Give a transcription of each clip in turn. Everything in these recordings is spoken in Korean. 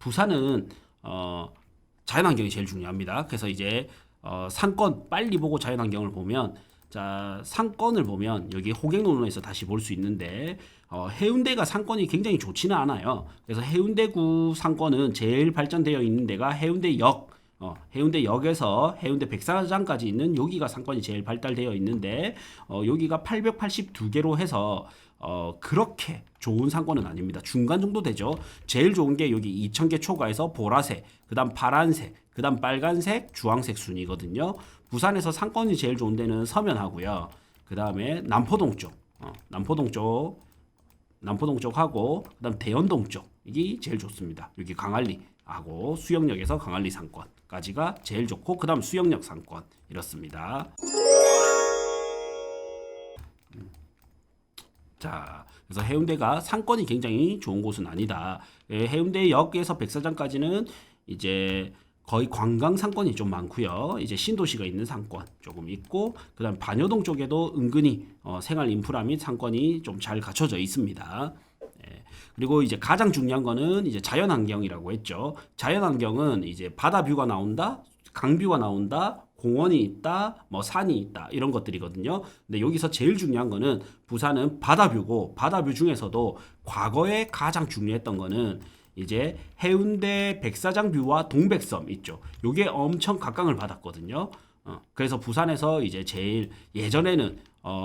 부산은 자연환경이 제일 중요합니다. 그래서 이제 상권 빨리 보고 자연환경을 보면 자 상권을 보면 여기 호갱노선에서 다시 볼 수 있는데 해운대가 상권이 굉장히 좋지는 않아요. 그래서 해운대구 상권은 제일 발전되어 있는 데가 해운대역 해운대역에서 해운대 백사장까지 있는 여기가 상권이 제일 발달되어 있는데 여기가 882개로 해서 그렇게 좋은 상권은 아닙니다. 중간 정도 되죠. 제일 좋은 게 여기 2000개 초과해서 보라색, 그다음 파란색, 그다음 빨간색, 주황색 순이거든요. 부산에서 상권이 제일 좋은 데는 서면하고요. 그다음에 남포동 쪽, 남포동 쪽하고 그다음 대연동 쪽 이게 제일 좋습니다. 여기 강안리하고 수영역에서 강안리 상권까지가 제일 좋고 그다음 수영역 상권 이렇습니다. 자, 그래서 해운대가 상권이 굉장히 좋은 곳은 아니다. 해운대역에서 백사장까지는 이제 거의 관광 상권이 좀 많고요. 이제 신도시가 있는 상권 조금 있고, 그다음 반여동 쪽에도 은근히 생활 인프라 및 상권이 좀 잘 갖춰져 있습니다. 그리고 이제 가장 중요한 거는 이제 자연환경이라고 했죠. 자연환경은 이제 바다 뷰가 나온다, 강뷰가 나온다, 공원이 있다, 뭐 산이 있다 이런 것들이거든요. 근데 여기서 제일 중요한 거는 부산은 바다뷰고 바다뷰 중에서도 과거에 가장 중요했던 거는 이제 해운대 백사장 뷰와 동백섬 있죠. 요게 엄청 각광을 받았거든요. 그래서 부산에서 이제 제일 예전에는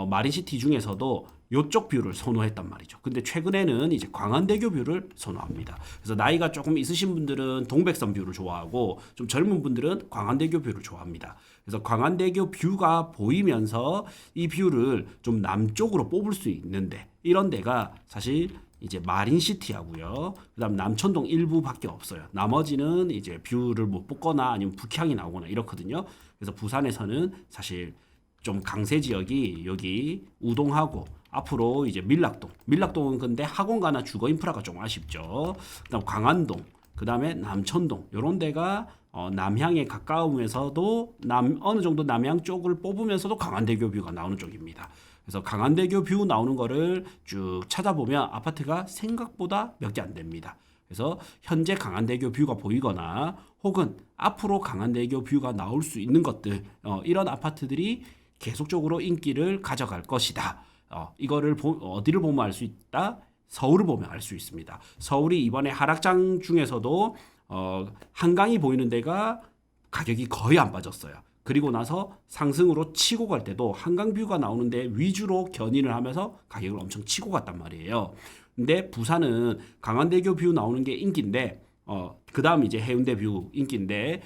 마린시티 중에서도 요쪽 뷰를 선호했단 말이죠. 근데 최근에는 이제 광안대교 뷰를 선호합니다. 그래서 나이가 조금 있으신 분들은 동백섬 뷰를 좋아하고 좀 젊은 분들은 광안대교 뷰를 좋아합니다. 그래서 광안대교 뷰가 보이면서 이 뷰를 좀 남쪽으로 뽑을 수 있는데 이런 데가 사실 이제 마린시티하고요. 그다음 남천동 일부밖에 없어요. 나머지는 이제 뷰를 못 뽑거나 아니면 북향이 나오거나 이렇거든요. 그래서 부산에서는 사실 좀 강세 지역이 여기 우동하고 앞으로 이제 밀락동은 근데 학원가나 주거 인프라가 좀 아쉽죠. 그다음 광안동, 그다음에 남천동 이런 데가 남향에 가까우면서도 어느 정도 남향 쪽을 뽑으면서도 강안대교 뷰가 나오는 쪽입니다. 그래서 강안대교 뷰 나오는 거를 쭉 찾아보면 아파트가 생각보다 몇 개 안 됩니다. 그래서 현재 강안대교 뷰가 보이거나 혹은 앞으로 강안대교 뷰가 나올 수 있는 것들 이런 아파트들이 계속적으로 인기를 가져갈 것이다. 이거를 어디를 보면 알 수 있다? 서울을 보면 알 수 있습니다. 서울이 이번에 하락장 중에서도 한강이 보이는 데가 가격이 거의 안 빠졌어요. 그리고 나서 상승으로 치고 갈 때도 한강뷰가 나오는데 위주로 견인을 하면서 가격을 엄청 치고 갔단 말이에요. 근데 부산은 강안대교 뷰 나오는 게 인기인데 그 다음 이제 해운대 뷰 인기인데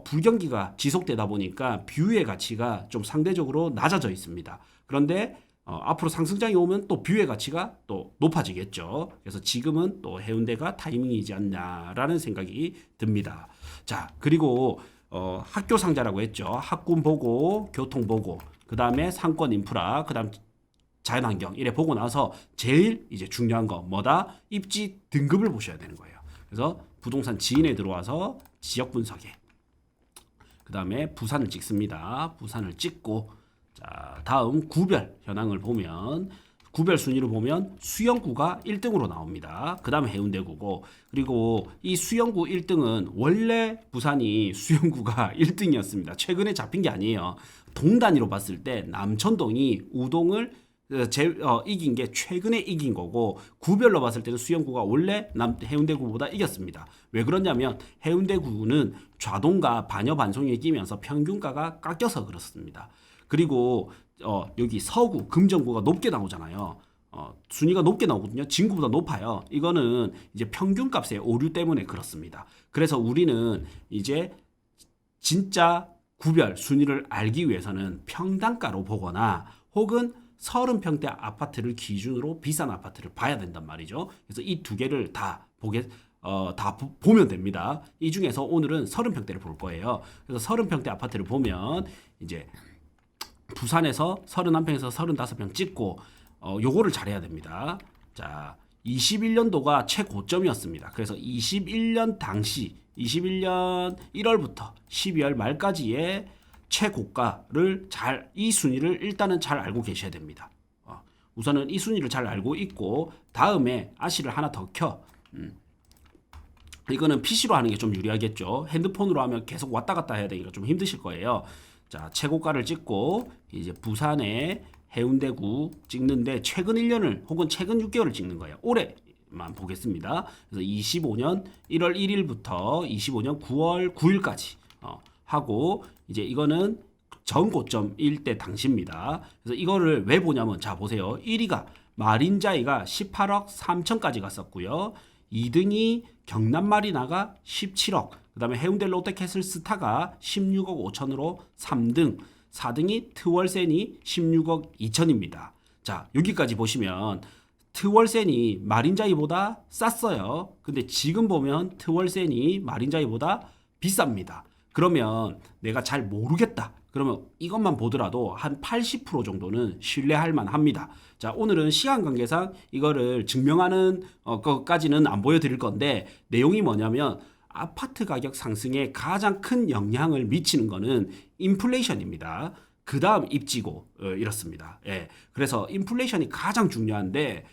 불경기가 지속되다 보니까 뷰의 가치가 좀 상대적으로 낮아져 있습니다. 그런데 앞으로 상승장이 오면 또 뷰의 가치가 또 높아지겠죠. 그래서 지금은 또 해운대가 타이밍이지 않냐라는 생각이 듭니다. 자, 그리고 학교 상자라고 했죠. 학군 보고, 교통 보고, 그 다음에 상권 인프라, 그 다음 자연환경 이래 보고 나서 제일 이제 중요한 거 뭐다? 입지 등급을 보셔야 되는 거예요. 그래서 부동산 지인에 들어와서 지역 분석에 그 다음에 부산을 찍습니다. 부산을 찍고 자 다음 구별 현황을 보면 구별 순위를 보면 수영구가 1등으로 나옵니다. 그 다음에 해운대구고 그리고 이 수영구 1등은 원래 부산이 수영구가 1등이었습니다. 최근에 잡힌 게 아니에요. 동 단위로 봤을 때 남천동이 우동을 이긴 게 최근에 이긴 거고 구별로 봤을 때는 수영구가 원래 해운대구보다 이겼습니다. 왜 그러냐면 해운대구는 좌동과 반여 반송이 끼면서 평균가가 깎여서 그렇습니다. 그리고 여기 서구 금정구가 높게 나오잖아요. 순위가 높게 나오거든요. 진구보다 높아요. 이거는 이제 평균값의 오류 때문에 그렇습니다. 그래서 우리는 이제 진짜 구별 순위를 알기 위해서는 평당가로 보거나 혹은 30평대 아파트를 기준으로 비싼 아파트를 봐야 된단 말이죠. 그래서 이 두 개를 다 보면 됩니다. 이 중에서 오늘은 30평대를 볼 거예요. 그래서 30평대 아파트를 보면 이제 부산에서 31평에서 35평 찍고 요거를 잘해야 됩니다. 자, 21년도가 최고점이었습니다. 그래서 21년 당시 21년 1월부터 12월 말까지의 최고가를 이 순위를 일단은 잘 알고 계셔야 됩니다. 우선은 이 순위를 잘 알고 있고 다음에 아시를 하나 더 이거는 PC로 하는 게 좀 유리하겠죠. 핸드폰으로 하면 계속 왔다 갔다 해야 되니까 좀 힘드실 거예요. 자, 최고가를 찍고 이제 부산의 해운대구 찍는데 최근 1년을 혹은 최근 6개월을 찍는 거예요. 올해만 보겠습니다. 그래서 25년 1월 1일부터 25년 9월 9일까지 하고 이제 이거는 전 고점일 때 당시입니다. 그래서 이거를 왜 보냐면 자 보세요. 1위가 마린자이가 18억 3천까지 갔었고요. 2등이 경남마리나가 17억, 그 다음에 해운대 롯데캐슬스타가 16억 5천으로 3등, 4등이 트월센이 16억 2천입니다. 자, 여기까지 보시면 트월센이 마린자이보다 쌌어요. 근데 지금 보면 트월센이 마린자이보다 비쌉니다. 그러면 내가 잘 모르겠다. 그러면 이것만 보더라도 한 80% 정도는 신뢰할 만합니다. 자, 오늘은 시간 관계상 이거를 증명하는 것까지는 안 보여드릴 건데 내용이 뭐냐면 아파트 가격 상승에 가장 큰 영향을 미치는 거는 인플레이션입니다. 그 다음 입지고 이렇습니다. 예, 그래서 인플레이션이 가장 중요한데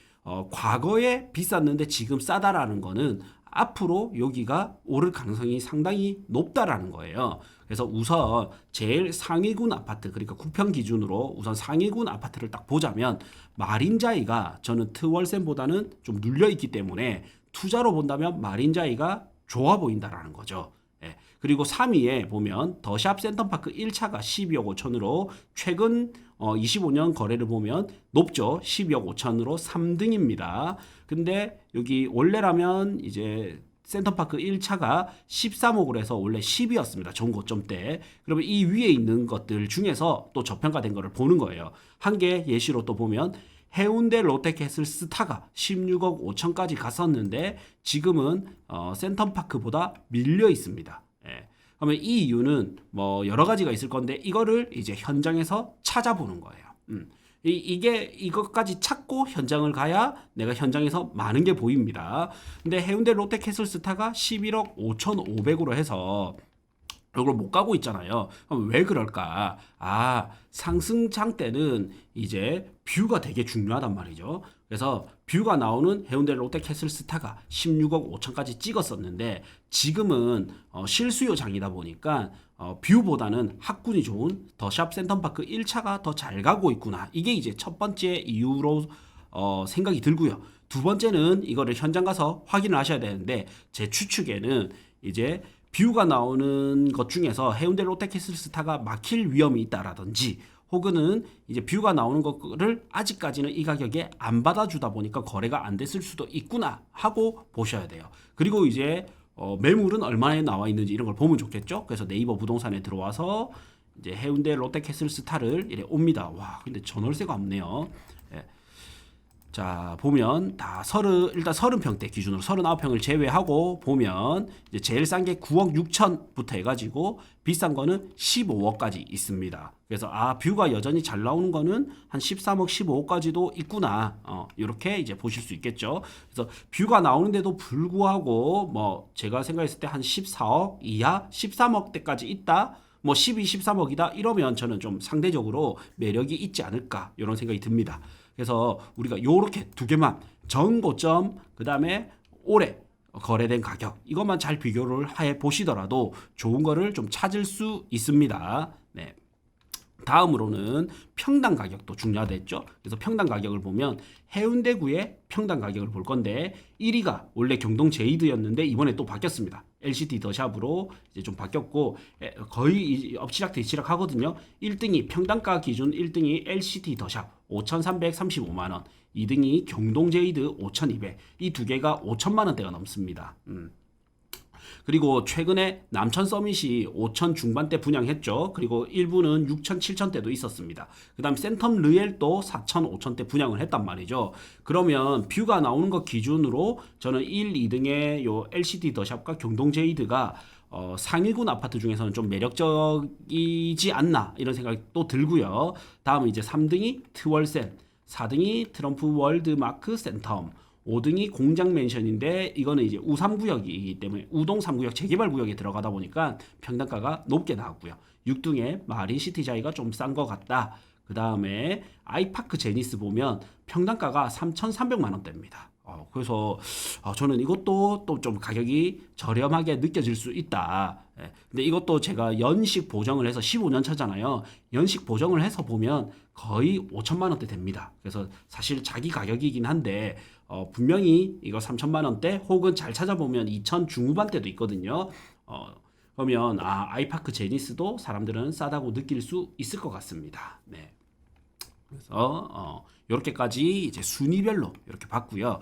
과거에 비쌌는데 지금 싸다라는 거는 앞으로 여기가 오를 가능성이 상당히 높다라는 거예요. 그래서 우선 제일 상위군 아파트, 그러니까 구평 기준으로 우선 상위군 아파트를 딱 보자면 마린자이가 저는 트월센보다는 좀 눌려 있기 때문에 투자로 본다면 마린자이가 좋아 보인다라는 거죠. 예. 그리고 3위에 보면 더샵 센텀파크 1차가 12억 5천으로 최근 25년 거래를 보면 높죠. 12억 5천으로 3등입니다. 근데 여기 원래라면 이제 센터파크 1차가 13억으로 해서 원래 10이었습니다. 전 고점 때. 그러면 이 위에 있는 것들 중에서 또 저평가된 거를 보는 거예요. 한 개 예시로 또 보면 해운대 롯데캐슬스타가 16억 5천까지 갔었는데 지금은 센텀파크보다 밀려 있습니다. 예. 그러면 이 이유는 뭐 여러 가지가 있을 건데 이거를 이제 현장에서 찾아보는 거예요. 이게 이것까지 찾고 현장을 가야 내가 현장에서 많은 게 보입니다. 근데 해운대 롯데캐슬스타가 11억 5,500으로 해서 이걸 못 가고 있잖아요. 그럼 왜 그럴까? 아, 상승장 때는 이제 뷰가 되게 중요하단 말이죠. 그래서 뷰가 나오는 해운대 롯데캐슬스타가 16억 5천까지 찍었었는데 지금은 실수요장이다 보니까 뷰보다는 학군이 좋은 더샵 센텀파크 1차가 더 잘 가고 있구나. 이게 이제 첫 번째 이유로 생각이 들고요. 두 번째는 이거를 현장 가서 확인을 하셔야 되는데 제 추측에는 이제 뷰가 나오는 것 중에서 해운대 롯데캐슬스타가 막힐 위험이 있다라든지 혹은 이제 뷰가 나오는 거를 아직까지는 이 가격에 안 받아주다 보니까 거래가 안 됐을 수도 있구나 하고 보셔야 돼요. 그리고 이제 매물은 얼마에 나와 있는지 이런 걸 보면 좋겠죠. 그래서 네이버 부동산에 들어와서 이제 해운대 롯데캐슬스타를 이래 옵니다. 와, 근데 전월세가 없네요. 예. 자, 보면 다 일단 30평대 기준으로 39평을 제외하고 보면 이제 제일 싼 게 9억 6천부터 해가지고 비싼 거는 15억까지 있습니다. 그래서 뷰가 여전히 잘 나오는 거는 한 13억 15억까지도 있구나. 이렇게 이제 보실 수 있겠죠. 그래서 뷰가 나오는데도 불구하고 뭐 제가 생각했을 때 한 14억 이하 13억대까지 있다. 뭐 12, 13억이다 이러면 저는 좀 상대적으로 매력이 있지 않을까 이런 생각이 듭니다. 그래서 우리가 요렇게 두 개만 전고점 그다음에 올해 거래된 가격 이것만 잘 비교를 해 보시더라도 좋은 거를 좀 찾을 수 있습니다. 네. 다음으로는 평당 가격도 중요하겠죠. 그래서 평당 가격을 보면 해운대구의 평당 가격을 볼 건데 1위가 원래 경동 제이드였는데 이번에 또 바뀌었습니다. LCT 더샵으로 이제 좀 바뀌었고 거의 엎치락뒤치락 하거든요. 1등이 평당가 기준 1등이 LCT 더샵 5,335만 원, 2등이 경동 제이드 5,200. 이 두 개가 5천만 원대가 넘습니다. 그리고 최근에 남천 서밋이 5천 중반대 분양했죠. 그리고 일부는 6천, 7천대도 있었습니다. 그 다음 센텀 르엘도 4천, 5천대 분양을 했단 말이죠. 그러면 뷰가 나오는 것 기준으로 저는 1, 2등의 요 LCT 더샵과 경동 제이드가 상위군 아파트 중에서는 좀 매력적이지 않나 이런 생각이 또 들고요. 다음 이제 3등이 트월센, 4등이 트럼프 월드마크 센텀, 5등이 공장 맨션인데 이거는 이제 우3구역이기 때문에 우동 3구역 재개발 구역에 들어가다 보니까 평당가가 높게 나왔고요. 6등에 마린시티자이가 좀 싼 것 같다. 그 다음에 아이파크 제니스 보면 평당가가 3,300만 원대입니다. 그래서 저는 이것도 또 좀 가격이 저렴하게 느껴질 수 있다. 예. 근데 이것도 제가 연식 보정을 해서 15년 차잖아요. 연식 보정을 해서 보면 거의 5천만 원대 됩니다. 그래서 사실 자기 가격이긴 한데 분명히 이거 3천만 원대 혹은 잘 찾아보면 2천 중후반대도 있거든요. 그러면 아이파크 제니스도 사람들은 싸다고 느낄 수 있을 것 같습니다. 네. 그래서 이렇게까지 이제 순위별로 이렇게 봤고요.